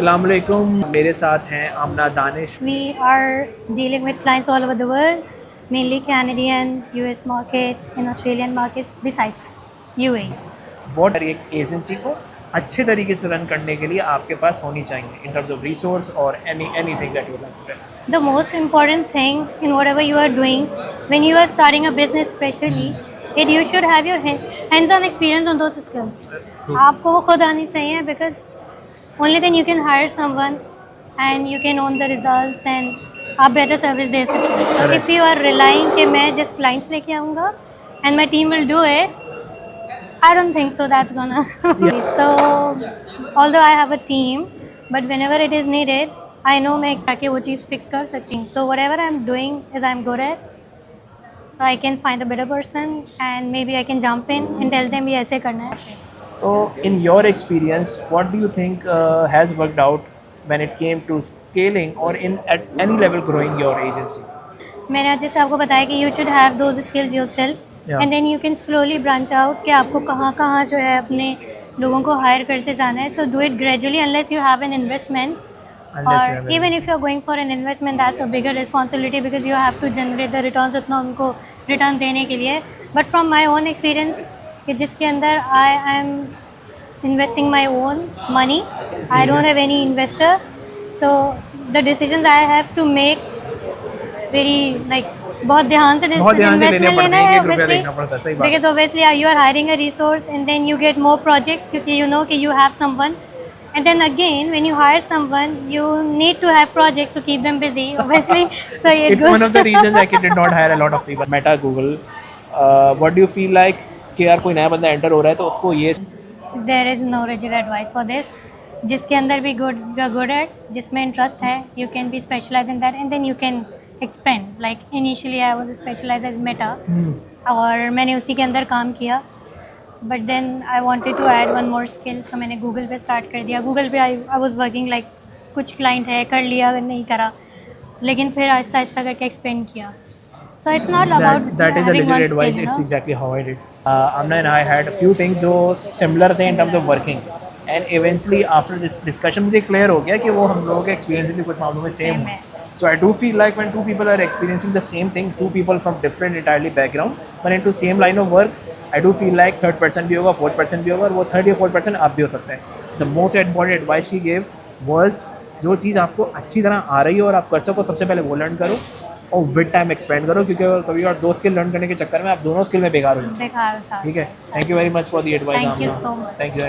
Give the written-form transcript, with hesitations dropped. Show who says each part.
Speaker 1: अस्सलाम वालेकुम, मेरे साथ हैं आमना Danish.
Speaker 2: We are dealing with clients all over the world, mainly Canadian, US market, and Australian markets, besides UAE.
Speaker 1: बहुत एक एजेंसी को अच्छे तरीके से रन करने के लिए आपके पास होनी चाहिए इन टर्म्स ऑफ रिसोर्स और anything that you like.
Speaker 2: The most important thing in whatever you are doing, when you are starting a business especially, it you should have your hands-on experience on those skills. आपको वो खुद आनी चाहिए because only then you can hire someone and you can own the results and आप better service दे सकते हैं. So if you are relying कि मैं just clients लेके आऊँगा and my team will do it, I don't think so that's gonna So although I have a team, but whenever it is needed, I know मैं जाके वो चीज़ fix कर सकती हूँ. So whatever I'm doing is I'm good at. So I can find a better person and maybe I can jump in and tell them ये ऐसे करना है.
Speaker 1: So in your experience, what do you think has worked out when it came to scaling or in at any level growing your agency?
Speaker 2: मैंने आज जैसे आपको बताया कि you should have those skills yourself and then you can slowly branch out कि आपको कहाँ कहाँ जो है अपने लोगों को hire करते जाना है. So do it gradually unless you have an investment. Or even if you are going for an investment, that's a bigger responsibility because you have to generate the returns उतना उनको return देने के लिए. But from my own experience कि जिसके अंदर I am investing my own money, I don't have any investor, so the decisions I have to make very like बहुत ध्यान से investment लेना है obviously because obviously you are hiring a resource and then you get more projects क्योंकि you know कि you have someone. And then again, when you hire someone, you need to have projects to keep them busy, obviously. So
Speaker 1: it's one of the reasons I did not hire a lot of people. Meta, Google. What do you feel like कि यार कोई नया बंदा enter हो रहा है तो उसको ये
Speaker 2: There is no rigid advice for this. जिसके अंदर भी good at, जिसमें interest है, you can be specialized in that, and then you can expand. Like initially, I was specialized as Meta, और मैंने उसी के अंदर काम किया. But then I wanted to add one more skill, so मैंने Google पे start कर दिया. Google पे I was working like कुछ client है कर लिया नहीं करा, लेकिन फिर आहिस्ता आहिस्ता करके expand किया. So it's not about
Speaker 1: that is a
Speaker 2: having
Speaker 1: legit
Speaker 2: one
Speaker 1: advice.
Speaker 2: skill,
Speaker 1: It's exactly how I did. Amna and I had a few things जो similar थे in terms of working, and eventually after this discussion मुझे clear हो गया कि वो हम लोगों के experience भी कुछ मामलों में same है. So I do feel like when two people are experiencing the same thing, two people from different entirely background, but into same line of work, I do feel like third person भी होगा, fourth person भी होगा, और वो third या fourth person आप भी हो सकते हैं. The most important advice she gave was जो चीज़ आपको अच्छी तरह आ रही है और आप कर सको सबसे पहले वो लर्न करो और विद टाइम एक्सपेंड करो, क्योंकि कभी और दो स्किल लर्न करने के चक्कर में आप दोनों स्किल में बेकार हो जाते हैं. ठीक है. Thank you very much for the advice.
Speaker 2: Thank you so much.
Speaker 1: Thank you.